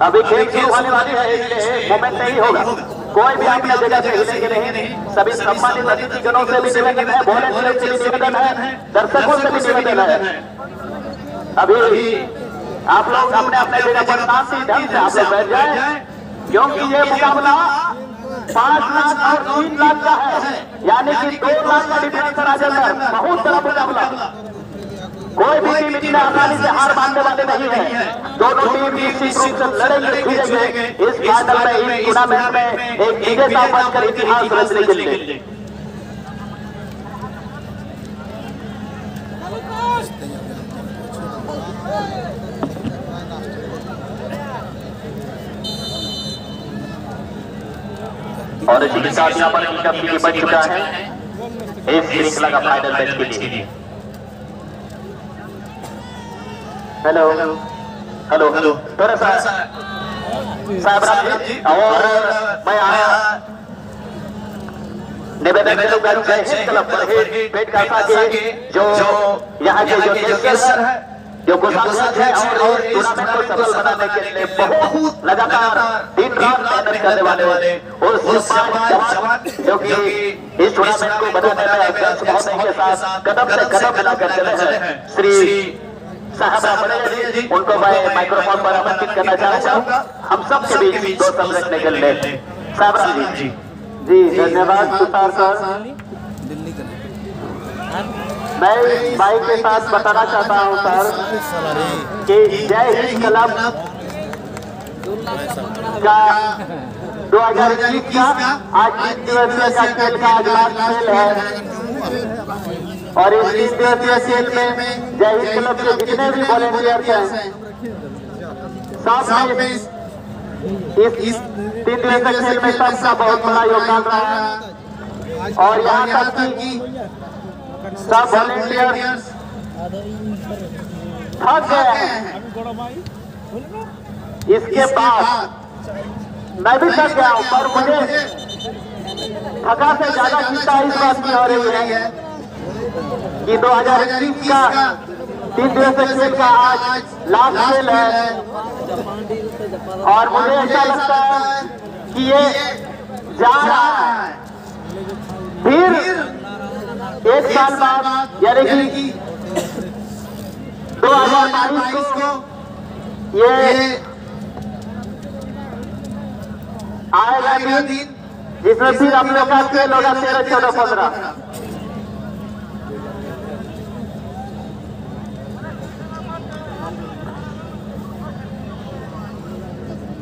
अभी खेल शुरू होने वाली है, इसलिए मोमेंट नहीं होगा। कोई भी अपने जगह से हिलेंगे नहीं। सभी सम्मानित अतिथिगणों से भी निवेदन है, वॉलंटियर से भी निवेदन है, दर्शकों से भी निवेदन है। अभी आप लोग अपने अपने जगह पर शांति ढंग से आप लोग बैठ जाए, क्योंकि ये मुकाबला 5 लाख और 3 लाख का है, यानी कि 2 लाख का डिफरेंस आ जाता है। बहुत बड़ा मुकाबला। कोई भी टीम इतने आसानी से हार मानने वाले नहीं है। दोनों टीम निश्चित रूप से लड़ेंगे भिड़ेंगे इस फाइनल में, इस टूर्नामेंट में एक विजेता बनकर इतिहास रचने के लिए। और इसी के साथ यहाँ पर इनका भी बन चुका है इस श्रृंखला का फाइनल मैच के लिए। हेलो हेलो हेलो थोड़ा सा साहब जी, और मैं आया निवेदन करूंगा हिंद क्लब पर पेट का जो यहाँ के जो नेशनल है, जो कोषाध्यक्ष है और टूर्नामेंट को सफल बनाने के लिए बहुत लगातार दिन रात मेहनत करने वाले उस 5 जवान जो कि इस टूर्नामेंट को बनाने में अध्यक्ष महोदय के साथ कदम से कदम मिलाकर चले हैं, श्री साहब रामड़े जी, उनको मैं माइक्रोफोन पर आमंत्रित करना चाहूंगा हम सब के बीच 2 शब्द रखने के लिए। साहब राम जी जी धन्यवाद तुषार सर। मैं भाई के साथ बताना चाहता हूं सर कि जय हिंद क्लब का 2021 का आज 3 दिवसीय का खेल का अगला खेल है, और इस 3 दिवसीय खेल में जय हिंद क्लब के जितने भी वॉलंटियर्स हैं सब इस 3 दिवसीय खेल में सबका बहुत बड़ा योगदान रहा है। और यहाँ तक कि सब वॉलंटियर्स थक गए हैं, इसके बाद मैं भी थक गया हूँ, पर मुझे थका से ज्यादा चिंता इस बात की हो रही है कि 2021 का 3 दिवसीय खेल का आज लास्ट खेल है, और मुझे ऐसा लगता है कि ये जा रहा है। फिर 1 साल बाद यानी कि 2022 को ये आएगा दिन जिसमें फिर हम लोग का खेल होगा 13, 14, 15।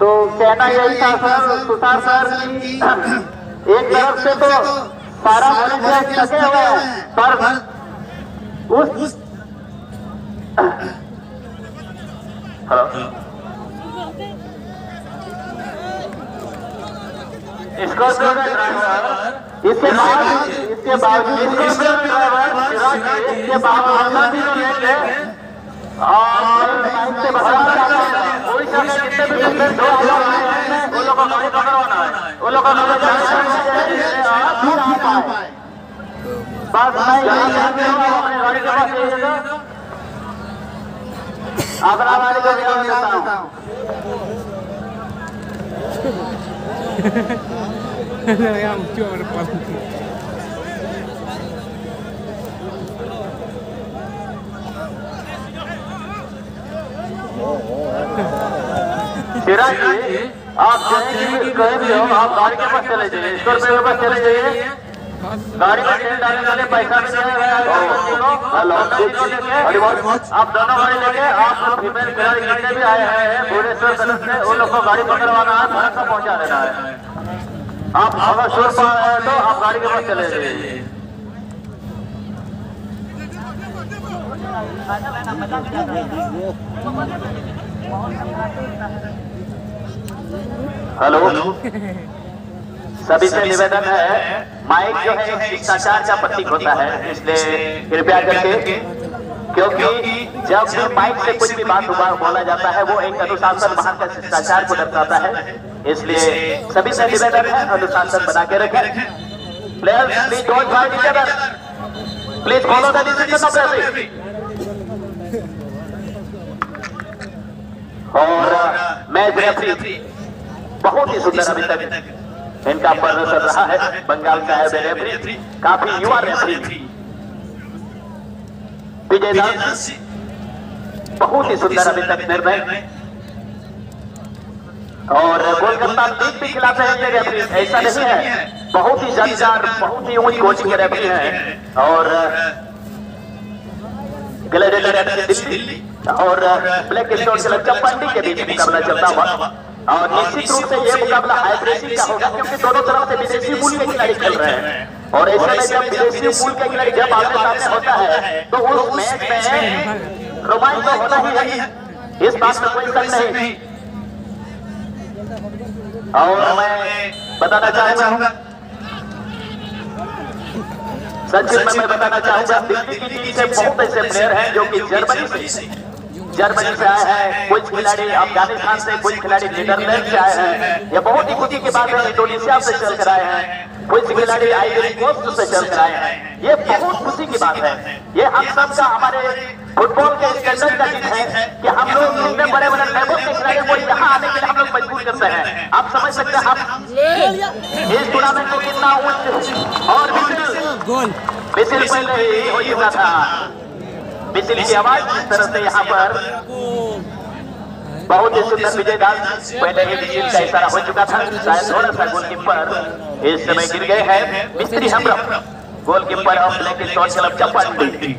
तो कहना यही था सर, तुषार सर की एक तरफ से तो सारा वॉलंटियर थके हुए हैं, पर उस इसके बावजूद से बताना चाहता हूँ उड़ीसा के जितने भी वो लोग को गाड़ी पकड़वाना है, वो लोग बस मैं अपने गाड़ी के पास आगरा वाले को भी देता हूँ। सिराज जी, आप कहीं भी हो, आप गाड़ी के पास चले जाइए, 100 रुपये के पास चले जाइए, गाड़ी में तेल डालने वाले पैसा भी आप दोनों गाड़ी लेके आप फीमेल खिलाड़ी जितने भी आए हैं भुवनेश्वर कलश से, उन लोग को गाड़ी पकड़वाना है, भारत को पहुंचा देना है। आप अगर शोर पा रहे हैं तो आप गाड़ी के पास चले जाइए। हेलो, सभी से निवेदन है, माइक जो है शिष्टाचार का प्रतीक होता है, इसलिए कृपया करके, क्योंकि जब भी माइक से कुछ भी बात बोला जाता है वो एक अनुशासन वहां का शिष्टाचार को दर्शाता है, इसलिए सभी से निवेदन है अनुशासन बना के रखें। Players please don't fight each other, please follow the decision of referee. और मैच रेफरी बहुत ही सुंदर अभी तक इनका प्रदर्शन रहा है। बंगाल का है रेफरी, काफी युवा रेफरी विजय दास, बहुत ही सुंदर अभी तक निर्णय। और कोलकाता लीग भी खिलाते हैं ये रेफरी, ऐसा नहीं है, बहुत ही जानकार, बहुत ही ऊंची कोचिंग के रेफरी हैं। और ग्लैडिएटर दिल्ली और ब्लैक स्टोन क्लब चंपांडी के बीच मुकाबला चलता हुआ। और निश्चित रूप से ये मुकाबला हाई प्रेसिंग का होगा, क्योंकि दोनों तरफ से विदेशी मूल के खिलाड़ी खेल रहे हैं। और ऐसे में जब विदेशी मूल के खिलाड़ी जब आमने सामने होता है तो उस मैच में रोमांच तो होना ही है, इस बात में कोई शक नहीं। और मैं बताना चाहूंगा, सचिन में मैं बताना चाहूंगा, दिल्ली की टीम से बहुत ऐसे प्लेयर हैं जो कि जर्मनी से आए हैं, कुछ खिलाड़ी अफगानिस्तान से, कुछ खिलाड़ी नीदरलैंड से आए हैं। ये बहुत ही खुशी की बात है, इंडोनेशिया से चल कर आए हैं, कुछ खिलाड़ी आइवरी कोस्ट से चल कर आए हैं। ये बहुत खुशी की बात है। ये हम सब का, हमारे फुटबॉल के स्टैंडर्ड का चीज है कि हम लोग इतने बड़े बड़े लेवल के खिलाड़ी को यहाँ आने के लिए हम लोग मजबूर करते हैं। आप समझ सकते हैं हम इस टूर्नामेंट को कितना उच्च। और मिसिल पहले ही हो चुका था, मिसिल की आवाज इस तरह से यहाँ पर बहुत ही सुंदर विजय दास, पहले ही मिसिल का इशारा हो चुका था। शायद थोड़ा सा गोलकीपर इस समय गिर गए हैं, मिस्त्री हमरम, goalkeeper of Black Stone Club चंपांडी।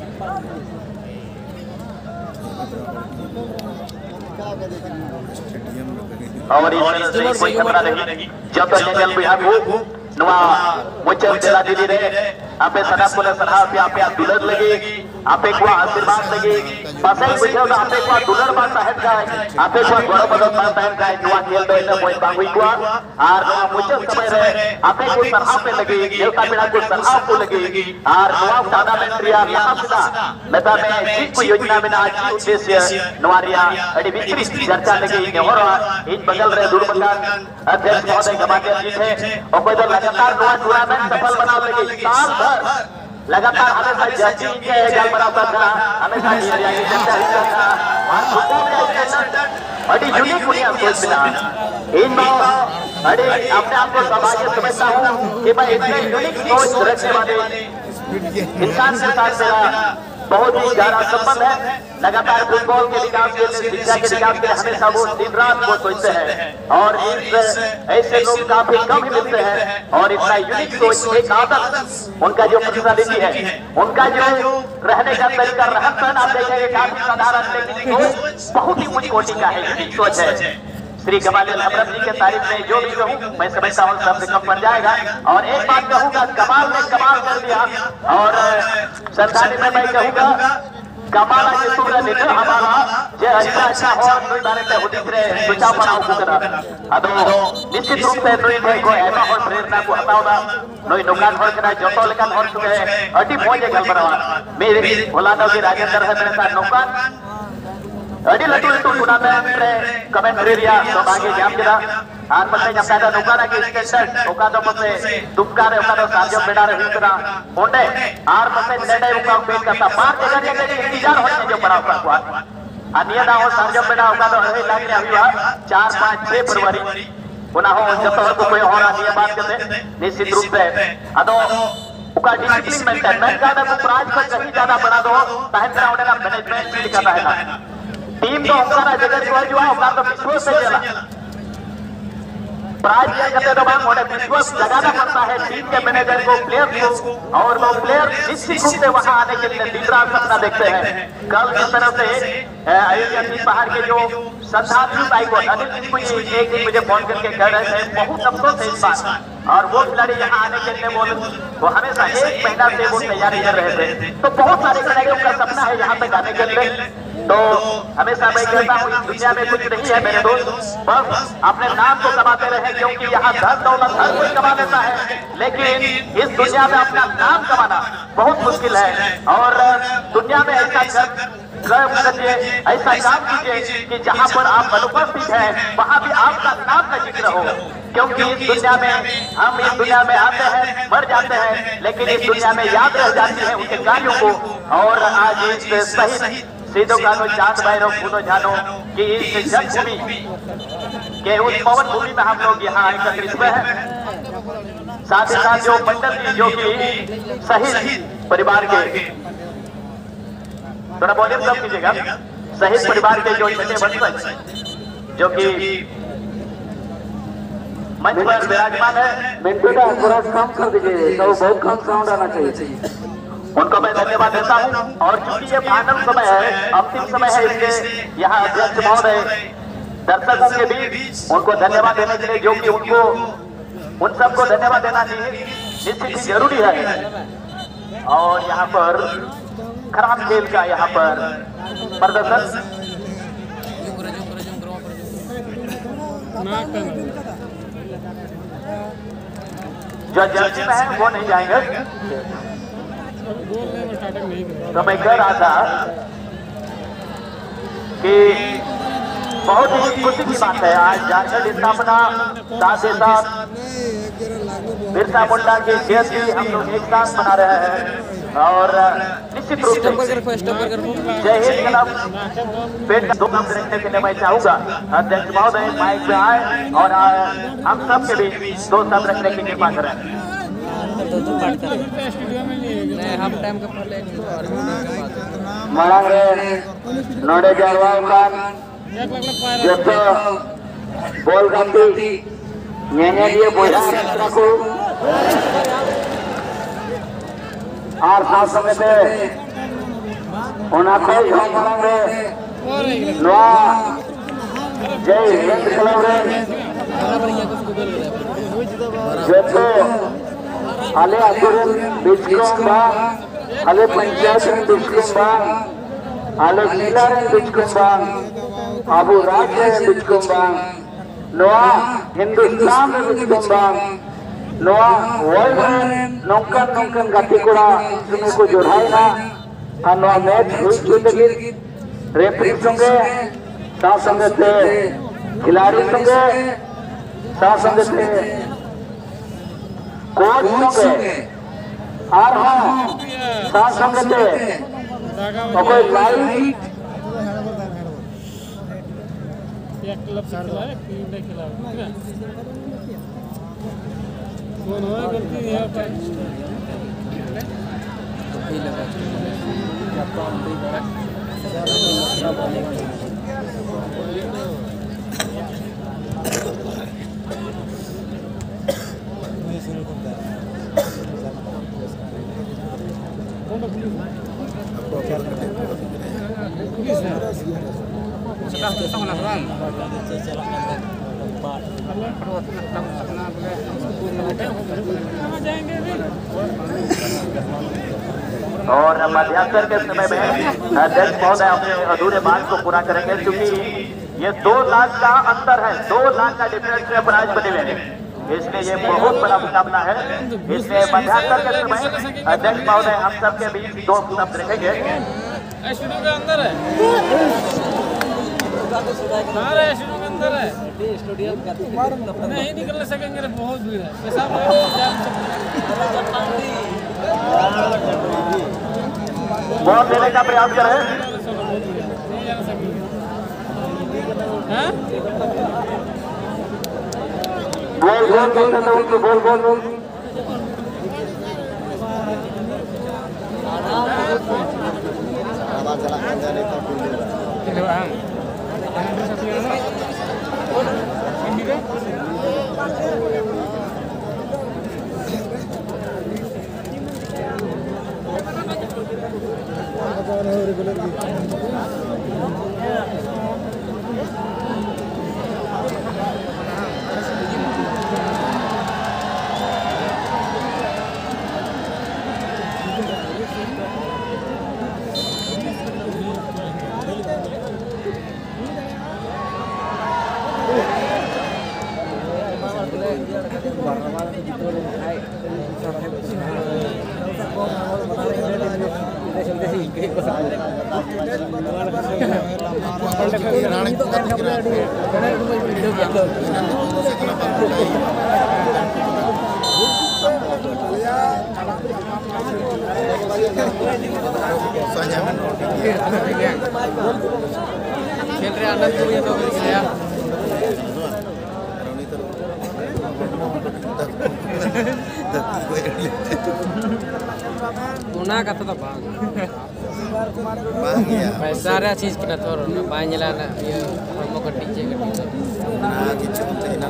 और इस तरह से कोई खतरा नहीं, जब तक जंगल विभाग हो नुआ मुचल जला दीदी रे आपे सदा पुलिस सलाह पे आपे दुलर लगे, आपे को आशीर्वाद लगे, पासे बुझो ना आपे को दुलर बा साहेब गाय, आपे को बड़ बड़ बा साहेब गाय नुआ खेल दे न कोई बांगुई को और नुआ मुचल समय रे आपे को सलाह पे लगे, देवता पेड़ा को सलाह को लगे और नुआ टूर्नामेंट रिया लापता लता में ठीक को योजना में आज उद्देश्य नुआरिया अड़ी विस्तृत चर्चा लगे और इन बगल रे दूर बंगाल अध्यक्ष महोदय गमाते जी थे और कोई लगातार नुआ टूर्नामेंट सफल बना लगे, साल भर लगातार हमेशा जजी के गल बराबर था, हमेशा इंडिया की जनता हिस्सा था। और फुटबॉल का स्टैंडर्ड बड़ी यूनिक दुनिया सोच बिना इन अरे अपने आप को सौभाग्य समझता हूँ कि मैं इतने यूनिक सोच रखने वाले इंसान के साथ मेरा बहुत ही गहरा संबंध है। लगातार फुटबॉल के विकास के लिए, शिक्षा के विकास के लिए हमेशा वो दिन रात को सोचते हैं और ऐसे लोग काफी कम ही मिलते हैं। और इतना यूनिक सोच, एक आदत, उनका जो पर्सनालिटी है, उनका जो रहने का तरीका, रहन सहन आप देखेंगे काफी साधारण, लेकिन सोच बहुत ही उच्च कोटि का है, यूनिक सोच है। श्री कमाल हमरम जी के तारीफ में जो भी कहूँ मैं समझता हूँ शब्द कम पड़ जाएगा। और एक बात कहूँगा, कमाल ने कमाल कर दिया। और सरदारी में मैं कहूँगा कमाल के सूर्य निकल हमारा जे अच्छा हो कोई बारे में उदित रहे सोचा बनाओ को करा अदो निश्चित रूप से नई थे को एमा और प्रेरणा को हटाओदा नई दुकान हो करा जतो लेकिन और चुके अटी मौजे गलबरवा मेरे भोलानो की राजेंद्र है मेरे साथ दुकान अड़ी लटू लटू टूर्नामेंट रे कमेंट्री रिया सौभाग्य जाम केदा आर पते जमकादा दुकाना के स्टैंडर्ड ओकादो पते दुपकारे ओकादो साजो बेडा रे हुकरा ओंडे आर पते नेडे उका पेट करता पार जगह जगह इंतजार होने जो बड़ा हुआ अनिया ना हो साजो बेडा ओकादो हे लाग रे हुआ 4 5 6 फरवरी पुनः हो जतो को कोई और नियम बात करते निश्चित रूप से अदो उका डिसिप्लिन मेंटेन का को प्राइज पर कहीं ज्यादा बना दो ताहन ग्राउंड का मैनेजमेंट भी करता है ना टीम तो हमारा जगह जो है हमारा तो विश्वास से चला प्राइज क्या करते तो बात होने विश्वास लगाना पड़ता है टीम के मैनेजर को, प्लेयर को। और वो प्लेयर निश्चित रूप से वहां आने के लिए दिन रात सपना देखते हैं। कल जिस तरह से अयोध्या पहाड़ के जो श्रद्धालु भाई को अनिल जी मुझे एक दिन मुझे फोन करके कह रहे थे बहुत अफसोस है इस बात। और वो खिलाड़ी यहाँ आने के लिए वो हमेशा 1 महीना से वो तैयारी कर रहे थे। तो बहुत सारे खिलाड़ियों का सपना है यहाँ तक आने के लिए। तो हमेशा मैं कहता हूँ इस दुनिया में कुछ नहीं है मेरे दोस्त, बस अपने नाम को कमाते रहे, क्योंकि यहाँ धन दौलत हर कोई कमा लेता है, लेकिन इस दुनिया में अपना नाम कमाना बहुत मुश्किल है। और दुनिया में ऐसा करिए, ऐसा काम कीजिए कि जहाँ पर आप अनुपस्थित हैं वहाँ भी आपका नाम का जिक्र हो, क्योंकि इस दुनिया में हम इस दुनिया में आते हैं, मर जाते हैं, लेकिन इस दुनिया में याद रह जाती है उनके कार्यों को। और आज इस सही सीधो कानो चांद भैरव कूदो जानो कि इस जन्मभूमि के उस पवन भूमि में हम लोग यहाँ एकत्रित हुए हैं। साथ ही साथ जो मंडल जी जो कि शहीद परिवार के, थोड़ा वॉल्यूम कम कीजिएगा, शहीद परिवार के जो छोटे वंशज जो कि मंच पर विराजमान है, मिंटू का थोड़ा कम कर दीजिए, तो बहुत कम साउंड आना चाहिए। उनको मैं धन्यवाद देता हूं। और चूंकि ये फाइनल समय है, अंतिम समय है, इसलिए यहाँ अध्यक्ष महोदय दर्शकों के बीच उनको धन्यवाद देने के लिए, जो कि उनको उन सबको धन्यवाद देना निश्चित ही जरूरी है। और यहाँ पर खराब खेल का यहाँ पर प्रदर्शन जो जर्सी में है वो नहीं जाएंगे। तो मैं कह रहा था कि बहुत ही खुशी की बात है, आज झारखंड स्थापना साथ ही साथ बिरसा मुंडा की जयंती हम लोग एक साथ मना रहे हैं। और निश्चित रूप से जय हिंद क्लब पेट का 2 शब्द रखने के लिए मैं चाहूंगा अध्यक्ष महोदय माइक पे आए और हम सब के बीच 2 शब्द रखने की कृपा करें। मांगे नोडे जरवाल खान जतो बोल गंदी नेने दिए बोझा रखो और साथ समय पे उन्हें कोई मांगे नवा जय हिंद क्लब जतो आले आंदोलन बिचकुंबा आले पंचायत बिचकुंबा आले नीलार बिचकुंबा आबू राज्य बिचकुंबा नवा हिंदुस्तान बिचकुंबा नवा वर्ल्ड नौकन नौकन गति कोड़ा सुने को जोड़ाई ना और नवा मैच हुई चुके रेफरी संगे साथ संगे थे खिलाड़ी संगे साथ संगे थे कोच संगे और हम साथ संगे थे और कोई लाइव क्लब से खिला है, टीम ने खिला है, कौन होगा गलती है पर और मध्यांतर के समय में अध्यक्ष महोदय अपने अधूरे बात को पूरा करेंगे, क्योंकि ये 2 लाख का अंतर है, 2 लाख का डिफरेंस में प्राइज बने हुए हैं, इसलिए ये बहुत बड़ा मुकाबला है। इसलिए मध्यांतर के समय अध्यक्ष महोदय हम सबके बीच 2 शब्द रखेंगे। स्टूडियो के अंदर है, स्टूडियो के अंदर है, नहीं निकल सकेंगे, बहुत भीड़ है। वोट देने का प्रयास करें। बोल बोल बोल बोल बोल खेल रहे आनंद को ये तो गया पुना kata tak bang. Bang ya. Pasarnya chis kita thor na banjala na ye promo kati je kati. Nah kicu te na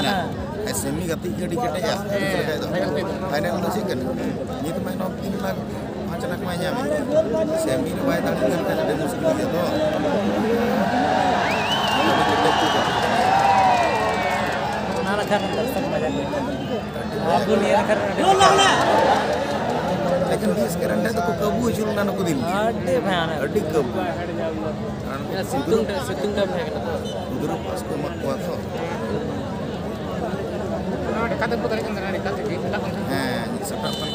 na SME kati kati kati ya. Final tu sih kan. Ni tu main optim lah. Macam nak mainnya. SME ni baik tadi kan ada musik dia tu. Nara kan दर्शक मजा करते आप नहीं कर लेकिन इस current है तो कबू चुलना न कुदिन अड्डे भयानक अड्डी कबू या सितुंग का फेंकना तो उधर पास को मत हुआ तो kata putar kan dari kata kita ini seperti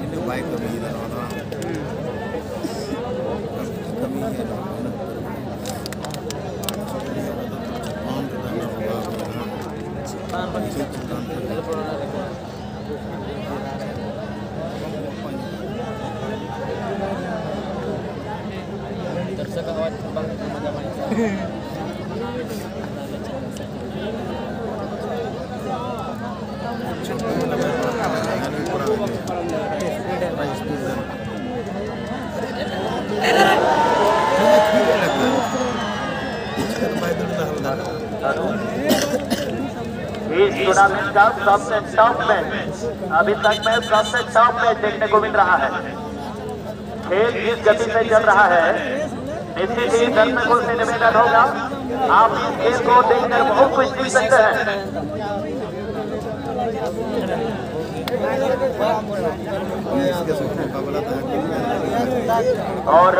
ini baik kami dan orang kami ya दर्शक आवाज terbang इस टूर्नामेंट का सबसे टॉप मैच अभी तक में सबसे टॉप मैच देखने को मिल रहा है। खेल जिस गति से चल रहा है इसीलिए दर्शकों से निवेदन होगा आप इस खेल को देखकर बहुत कुछ सीख सकते हैं। और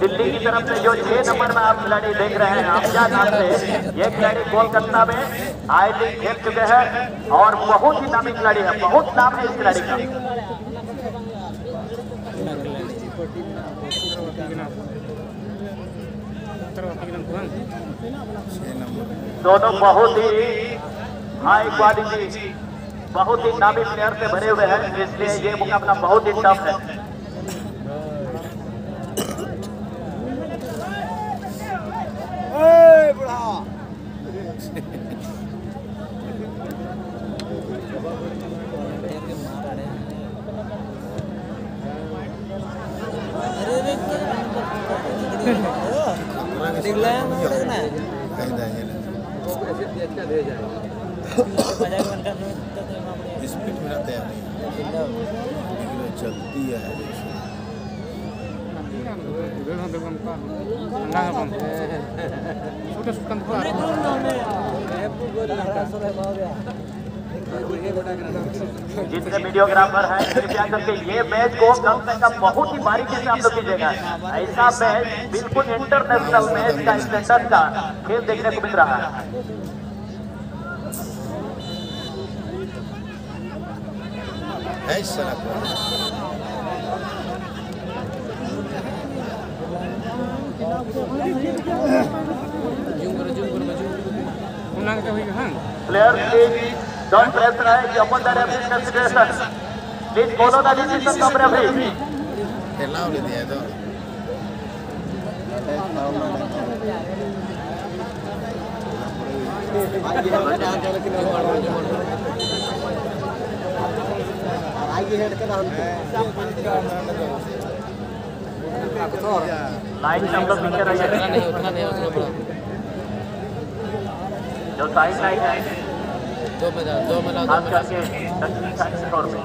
दिल्ली की तरफ से जो 6 नंबर में आप खिलाड़ी देख रहे हैं आपका नाम से ये खिलाड़ी कोलकाता में आई लीग खेल चुके हैं और बहुत ही नामी खिलाड़ी है, बहुत नाम है इस खिलाड़ी का। दोनों बहुत ही हाई क्वालिटी बहुत ही नामी प्लेयर से भरे हुए हैं, इसलिए ये मुकाबला बहुत ही टफ है। स्पीड में रहते हैं चलती है जितने वीडियोग्राफर हैं कृपया करके ये मैच को कम से कम बहुत ही बारीकी से आप लोग कीजिएगा। ऐसा मैच बिल्कुल इंटरनेशनल मैच का स्टैंडर्ड का खेल देखने को मिल रहा है। ऐसा Players please don't pressurize upon the referee's consideration. Please follow the decisions of referee. Allow le diya to line से हम लोग पीछे रहिए। जो साइड लाइन है दो में खास करके दक्षिणी साइड से तौर पे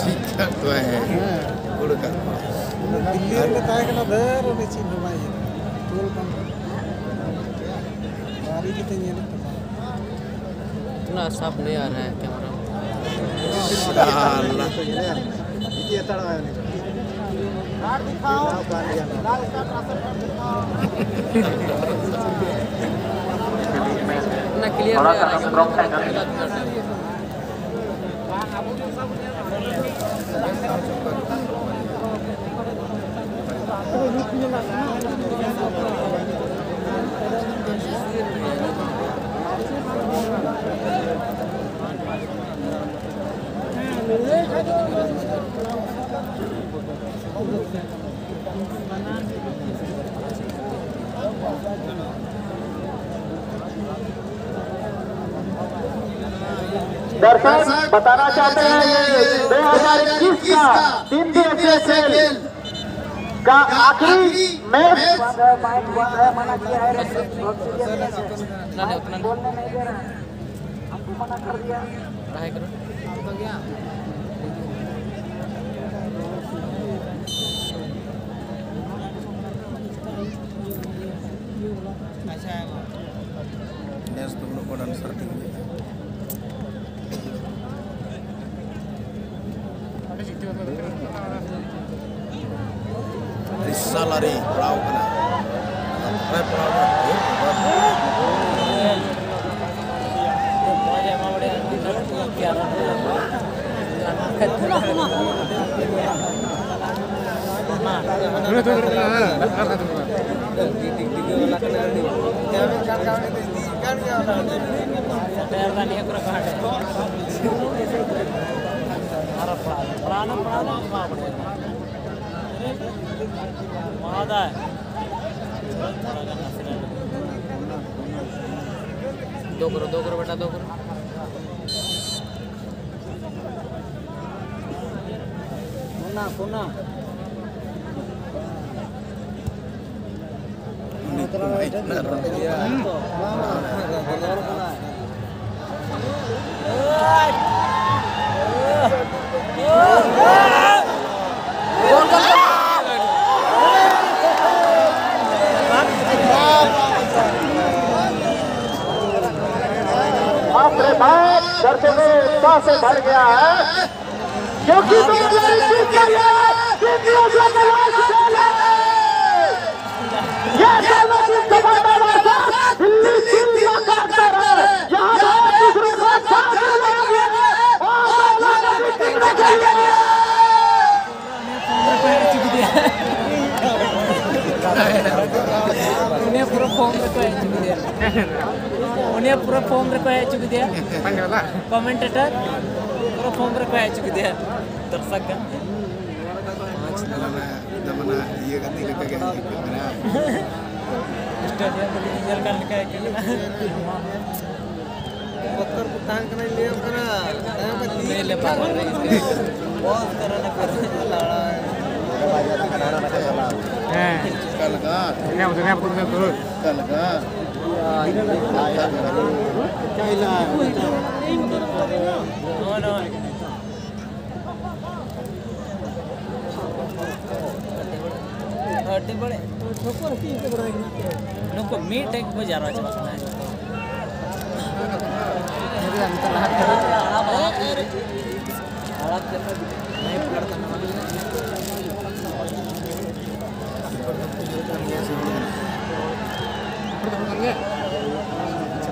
ठीक तो है गुड़ का दिल्ली में ताए के ना दर और नीचे नुमाई है टोल पंप गाड़ी की तंगी है इतना साफ नहीं आ रहा है कैमरा अल्लाह ये तड़ा है थोड़ा सा हम क्रॉप है दर्शक बताना चाहते हैं ये 2021 का 3 दिवसीय खेल का आखिरी मैच मना किया है, बोलने नहीं दे रहा, हमको मना कर दिया। Salary perahu kena. Sampai perahu दो करो बेटा, दो करो। पुना दर्शकों से भर गया है क्योंकि उन्हें पूरा फॉर्म रखा है चुकी दिया कमेंटेटर पूरा फॉर्म रखा है चुकी दिया दर्शक का ये करने लगा क्या स्टेडियम में रिजल्ट करने का पत्थर को टांग नहीं ले अपना नहीं ले पा रहे बहुत करना लड़ा है कल का दुनिया पूरा कल का बड़े नुको मीट एक बजा रहा है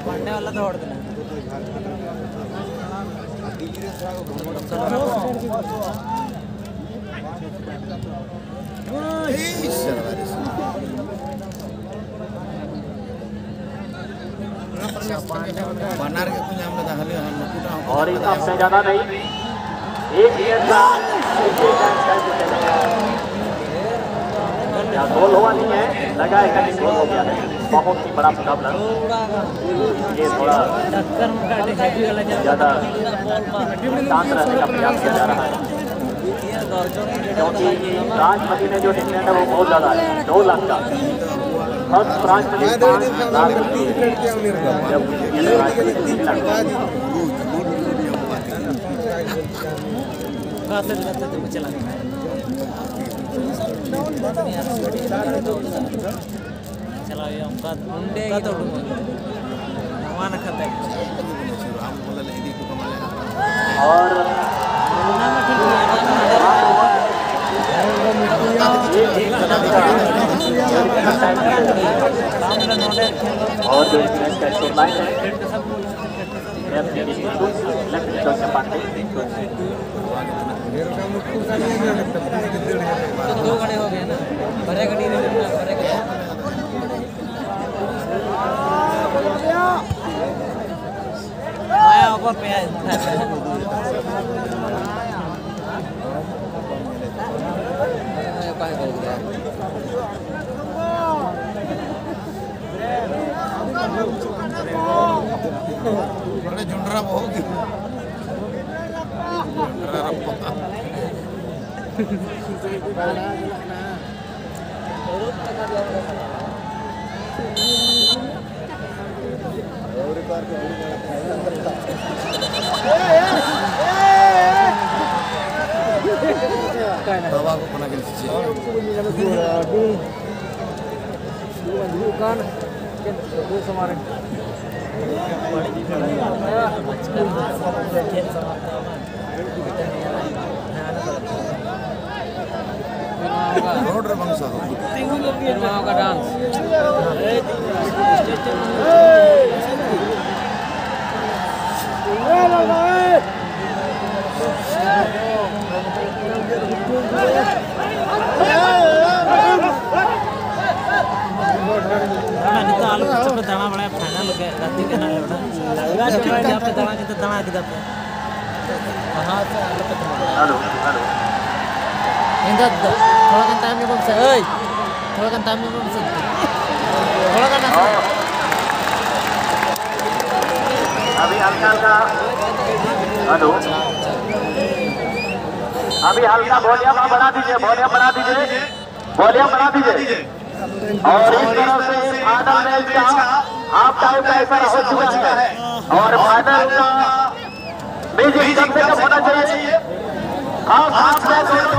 पढ़ने वाला दौड़ देना Banar ke punya mereka halnya han और इस आपसे ज्यादा नहीं एक गोल हुआ नहीं है लगा है कहीं गोल हो गया है बहुत ही बड़ा मुकाबला ये थोड़ा ज्यादा शांत रहने का प्रयास किया जा रहा है क्योंकि राजमती ने जो डिमांड है वो बहुत ज्यादा है 2 लाख का फर्स्ट राजमती 5 लाख चला चला मुंडे तो माना खाता है और लाइन है दो घंटे हो गए ना भरे गड्डी में आया ऊपर पे आया बड़े झुंडरा होगी bawa aku pernah gini sih bukan itu kemarin road bangsa का डांस आलू पे दाना बड़ा फाइनल हो गया रात के ना लड़ा जब पे दाना के दाना के दब हां से आलू पे हेलो हेलो इंदा थोड़ा kan टाइम में बमसे ओए थोड़ा kan टाइम में बमसे थोड़ा kan अभी हल्का हेलो अभी हल्का वॉल्यूम बढ़ा दीजिए वॉल्यूम बढ़ा दीजिए वॉल्यूम बढ़ा दीजिए और इस तरफ से फाइनल मैच का हाफ टाइम का ऐसा हो चुका है और फाइनल का म्यूजिक कम से कम होना चाहिए हाफ मैच